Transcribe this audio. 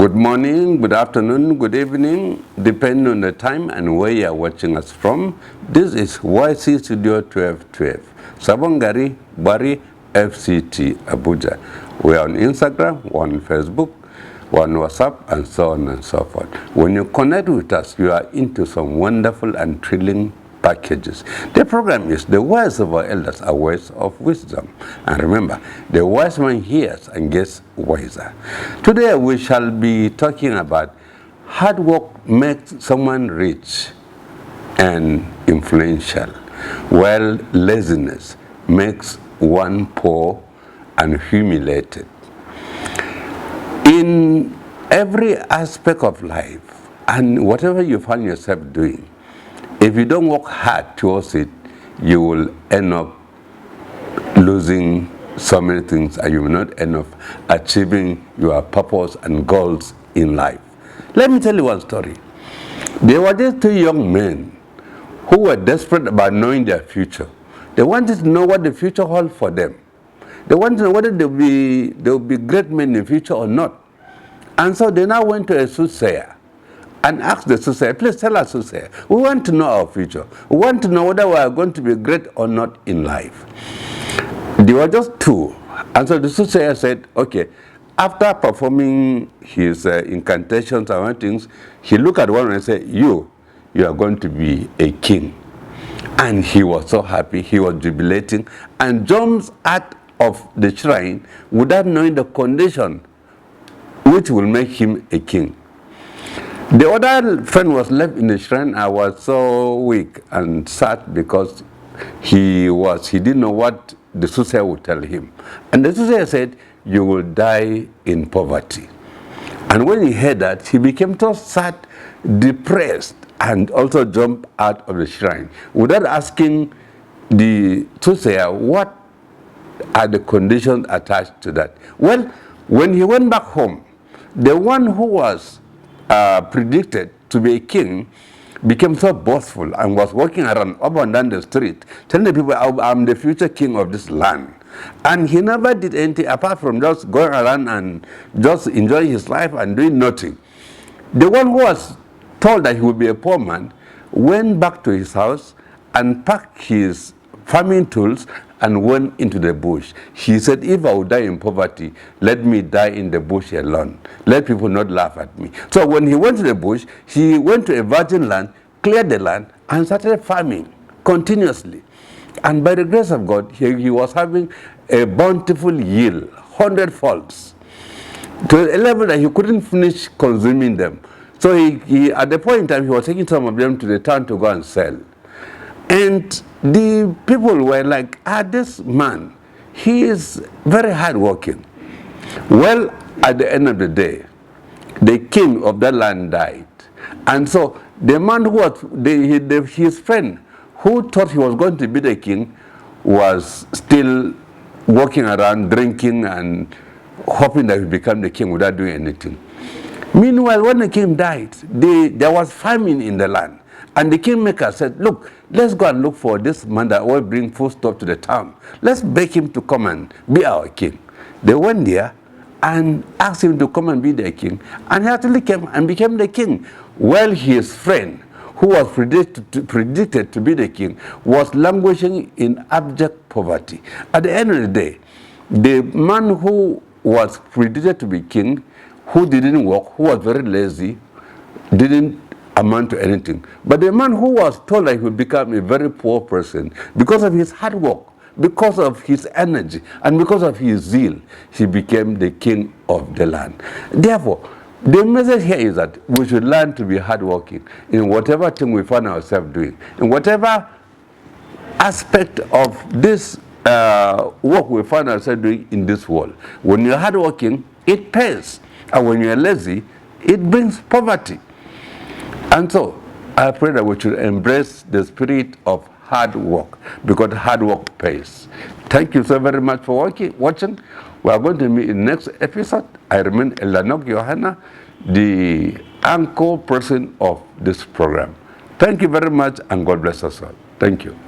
Good morning, good afternoon, good evening, depending on the time and where you are watching us from. This is YC Studio 1212, Sabongari, Bari, FCT, Abuja. We are on Instagram, we're on Facebook, we're on WhatsApp, and so on and so forth. When you connect with us, you are into some wonderful and thrilling packages. The program is the words of our elders are words of wisdom. And remember, the wise man hears and gets wiser. Today we shall be talking about hard work makes someone rich and influential, while laziness makes one poor and humiliated. In every aspect of life and whatever you find yourself doing, if you don't work hard towards it, you will end up losing so many things and you will not end up achieving your purpose and goals in life. Let me tell you one story. There were just two young men who were desperate about knowing their future. They wanted to know what the future held for them. They wanted to know whether they will be great men in the future or not. And so they now went to a soothsayer and asked the soothsayer, please tell us, soothsayer, we want to know our future. We want to know whether we are going to be great or not in life. There were just two. And so the soothsayer said, okay, after performing his incantations and other things, he looked at one and said, you are going to be a king. And he was so happy, he was jubilating, and jumps out of the shrine without knowing the condition which will make him a king. The other friend was left in the shrine. I was so weak and sad because he didn't know what the soothsayer would tell him. And the soothsayer said, you will die in poverty. And when he heard that, he became so sad, depressed, and also jumped out of the shrine without asking the soothsayer what are the conditions attached to that. Well, when he went back home, the one who was predicted to be a king became so boastful and was walking around up and down the street telling the people, I'm the future king of this land. And he never did anything apart from just going around and just enjoying his life and doing nothing. The one who was told that he would be a poor man went back to his house and packed his farming tools and went into the bush. He said, if I would die in poverty, let me die in the bush alone. Let people not laugh at me. So when he went to the bush, he went to a virgin land, cleared the land, and started farming continuously. And by the grace of God, he was having a bountiful yield, 100 folds, to a level that he couldn't finish consuming them. So he at the point in time, he was taking some of them to the town to go and sell. And the people were like, this man, he is very hardworking. Well, at the end of the day, the king of that land died. And so the man who was, his friend, who thought he was going to be the king, was still walking around drinking and hoping that he would become the king without doing anything. Meanwhile, when the king died, there was famine in the land. And the kingmaker said, look, let's go and look for this man that will bring foodstuff to the town. Let's beg him to come and be our king. They went there and asked him to come and be their king. And he actually came and became the king. Well, his friend, who was predicted to be the king, was languishing in abject poverty. At the end of the day, the man who was predicted to be king, who didn't work, who was very lazy, didn't amount to anything. But the man who was told that he would become a very poor person because of his hard work, because of his energy, and because of his zeal, he became the king of the land. Therefore, the message here is that we should learn to be hardworking in whatever thing we find ourselves doing, in whatever aspect of this work we find ourselves doing in this world. When you're hardworking, it pays. And when you're lazy, it brings poverty. And so, I pray that we should embrace the spirit of hard work, because hard work pays. Thank you so very much for watching. We are going to meet in the next episode. I remain Elanok Johanna, the anchor person of this program. Thank you very much, and God bless us all. Thank you.